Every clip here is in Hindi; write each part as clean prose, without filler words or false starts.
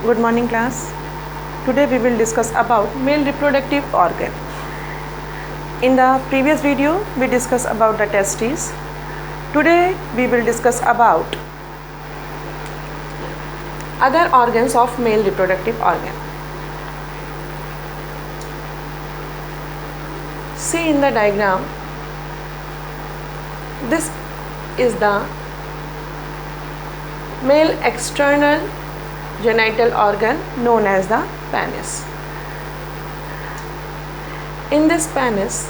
Good morning class. Today we will discuss about male reproductive organ. In the previous video we discussed about the testes. Today we will discuss about other organs of male reproductive organ. See in the diagram, this is the male external genital organ known as the penis. In this penis,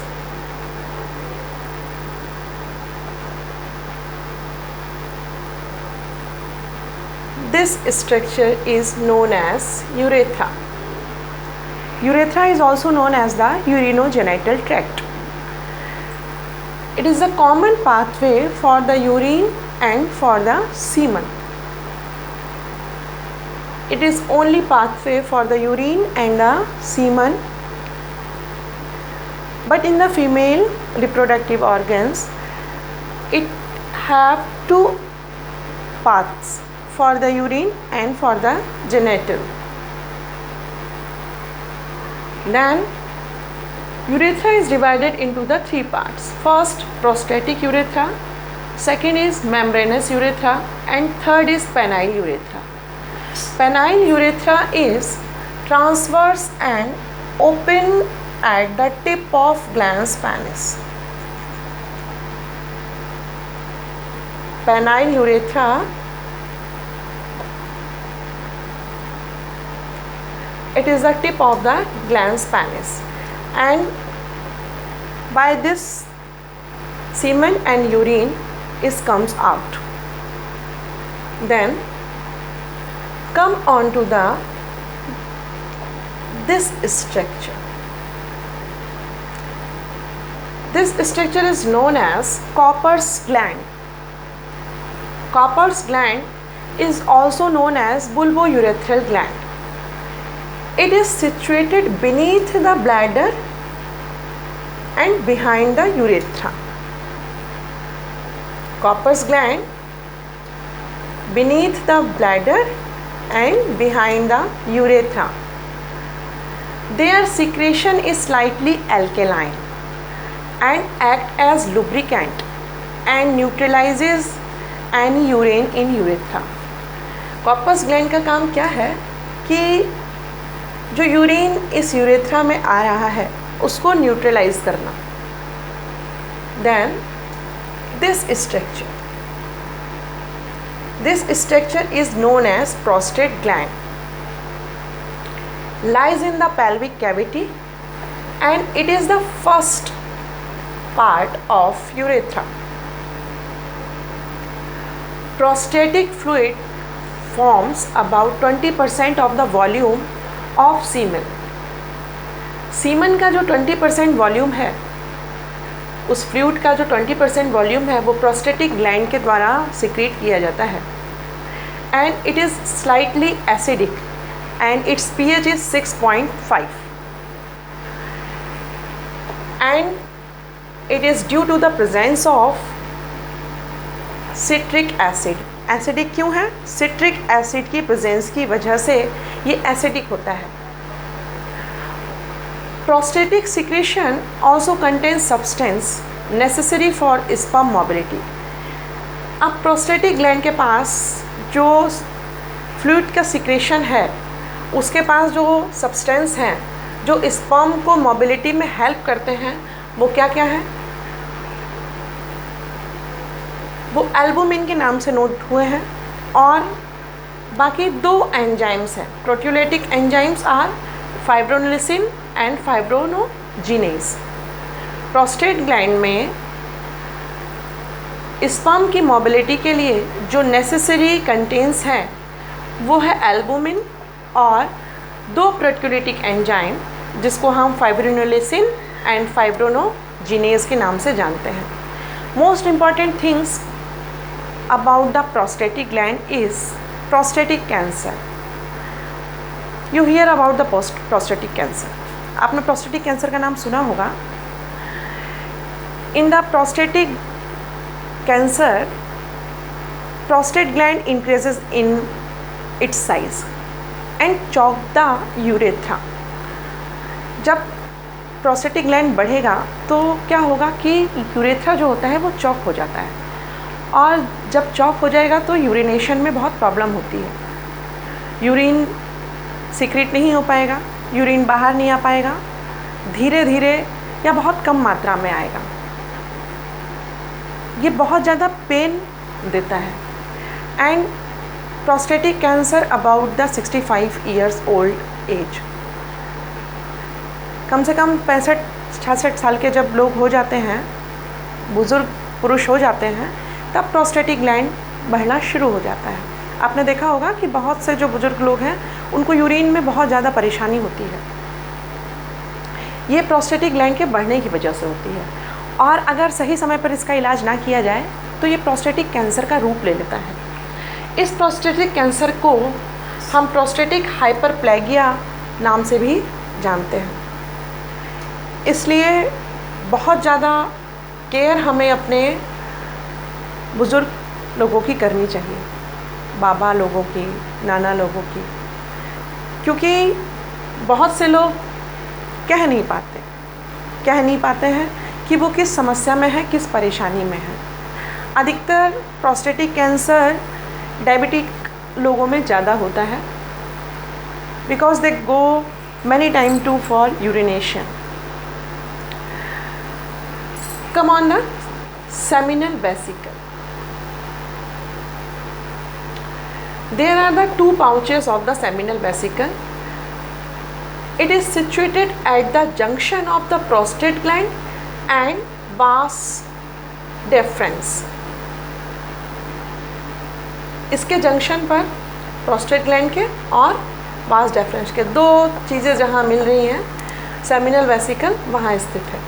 this structure is known as urethra. Urethra is also known as the urinogenital tract. It is a common pathway for the urine and for the semen. It is only pathway for the urine and the semen. But in the female reproductive organs, it have two paths, for the urine and for the genital. Then urethra is divided into the three parts. First, prostatic urethra, second is membranous urethra, and third is penile urethra. Penile urethra is transverse and open at the tip of glans penis. Penile urethra it is the tip of the glans penis, and by this semen and urine comes out. Then come on to this structure. This structure is known as Cooper's gland. Cooper's gland is also known as bulbourethral gland. It is situated beneath the bladder and behind the urethra. Cooper's gland beneath the bladder and behind the urethra. Their secretion is slightly alkaline and act as lubricant and neutralizes any urine in urethra. Cooper's gland का काम क्या है कि जो यूरिन इस यूरेथ्रा में आ रहा है उसको न्यूट्रलाइज करना. Then this structure is known as prostate gland. Lies in the pelvic cavity and it is the first part of urethra. Prostatic fluid forms about 20% of the volume of semen. Semen का जो 20% वॉल्यूम है, उस फ्लूइड का जो 20% वॉल्यूम है वो प्रोस्टेटिक ग्लैंड के द्वारा सिक्रीट किया जाता है. And it is slightly acidic and its pH is 6.5 and it is due to the presence of citric acid. Acidic क्यों है? सिट्रिक एसिड की प्रेजेंस की वजह से ये एसिडिक होता है. Prostatic secretion also contains substance necessary for sperm mobility. अब प्रोस्टेटिक ग्लैंड के पास जो फ्लूइड का सिक्रेशन है उसके पास जो सब्सटेंस हैं जो स्पर्म को मोबिलिटी में हेल्प करते हैं वो क्या क्या है? वो एल्बुमिन के नाम से नोट हुए हैं और बाकी दो एंजाइम्स हैं. Proteolytic enzymes are fibrinolysin and fibrinogenase. Prostate gland में स्पर्म की मोबिलिटी के लिए जो नेसेसरी कंटेंट्स हैं वो है एल्बुमिन और दो प्रोटियोलिटिक एंजाइम जिसको हम फाइब्रोनेलिसिन एंड फाइब्रोनोजिनेज के नाम से जानते हैं. Most important things about the prostatic gland is prostatic cancer. You here about the prostatic cancer. आपने प्रोस्टेटिक कैंसर का नाम सुना होगा. In the prostatic cancer, prostate gland increases in its size and chalk the urethra. जब प्रोस्टेटिक ग्लैंड बढ़ेगा तो क्या होगा कि यूरेथ्रा जो होता है वो चॉक हो जाता है, और जब चॉक हो जाएगा तो यूरिनेशन में बहुत प्रॉब्लम होती है। यूरिन सीक्रेट नहीं हो पाएगा, यूरिन बाहर नहीं आ पाएगा, धीरे धीरे या बहुत कम मात्रा में आएगा। ये बहुत ज़्यादा पेन देता है। And prostatic cancer about the 65 years old age, कम से कम 65-66 साल के जब लोग हो जाते हैं, बुज़ुर्ग पुरुष हो जाते हैं, तब प्रोस्टेटिक ग्लैंड बढ़ना शुरू हो जाता है। आपने देखा होगा कि बहुत से जो बुज़ुर्ग लोग हैं उनको यूरिन में बहुत ज़्यादा परेशानी होती है। ये प्रोस्टेटिक ग्लैंड के बढ़ने की वजह से होती है, और अगर सही समय पर इसका इलाज ना किया जाए तो ये प्रोस्टेटिक कैंसर का रूप ले लेता है। इस प्रोस्टेटिक कैंसर को हम प्रोस्टेटिक हाइपरप्लेजिया नाम से भी जानते हैं। इसलिए बहुत ज़्यादा केयर हमें अपने बुज़ुर्ग लोगों की करनी चाहिए, बाबा लोगों की, नाना लोगों की, क्योंकि बहुत से लोग कह नहीं पाते हैं कि वो किस समस्या में है, किस परेशानी में है। अधिकतर प्रोस्टेटिक कैंसर डायबिटिक लोगों में ज़्यादा होता है, because they go many time to for urination. Come on the seminal vesicle. There are the two pouches of the seminal vesicle. It is situated at the junction of the prostate gland and vas deferens. इसके जंक्शन पर प्रोस्टेट ग्लैंड के और वास डेफरेंस के दो चीज़ें जहाँ मिल रही हैं, सेमिनल वेसिकल वहाँ स्थित है।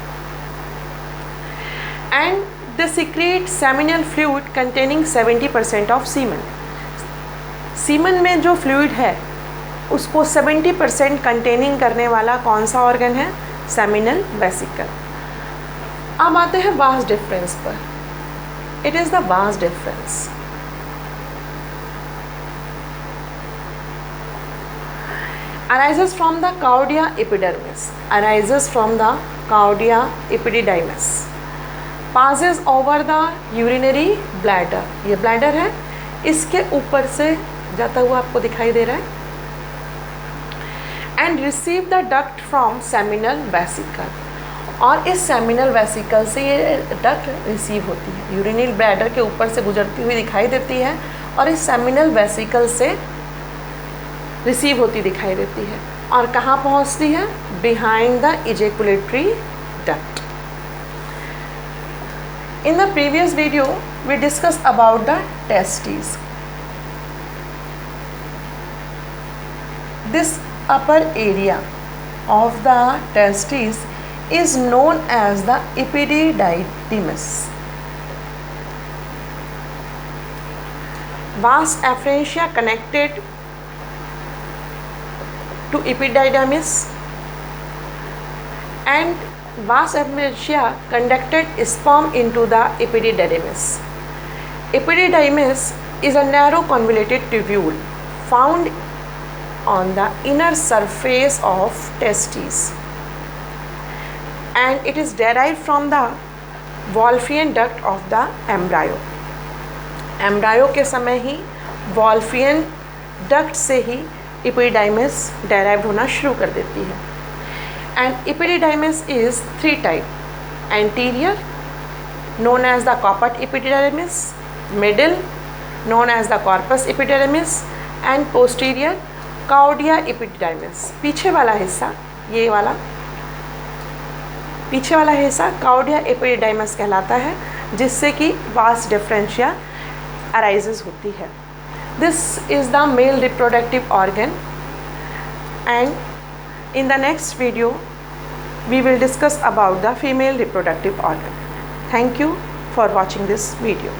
And they secret seminal fluid containing 70% of semen. Semen में जो फ्लूइड है उसको 70% कंटेनिंग करने वाला कौन सा ऑर्गन है? Seminal vesicle. अब आते हैं वास डिफरेंस पर। It is the vas deferens. arises from the cauda epidermis, arises from the cauda epididymis, passes over the urinary bladder, ये ब्लैडर है, इसके ऊपर से जाता हुआ आपको दिखाई दे रहा है, and receive the duct from seminal vesicle, और इस सेमिनल वेसिकल से ये डक्ट रिसीव होती है, यूरिनरी ब्लैडर के ऊपर से गुजरती हुई दिखाई देती है और इस सेमिनल वेसिकल से रिसीव होती दिखाई देती है, और कहाँ पहुँचती है? Behind the ejaculatory duct. In the previous video we discussed about the testes. This upper area of the testes is known as the epididymis. Vas efferentia connected to epididymis and vas efferentia conducted sperm into the epididymis. Epididymis is a narrow convoluted tubule found on the inner surface of testes, and it is derived from the Wolffian duct of the embryo. Embryo के समय ही वॉल्फियन डक्ट से ही epididymis derived होना शुरू कर देती है. And epididymis is 3 type: anterior known as the caput epididymis, middle known as the corpus epididymis, and posterior cauda epididymis. पीछे वाला हिस्सा, ये वाला पीछे वाला हिस्सा cauda epididymis कहलाता है, जिससे कि vas differentia arises होती है. This is the male reproductive organ, and in the next video we will discuss about the female reproductive organ. Thank you for watching this video.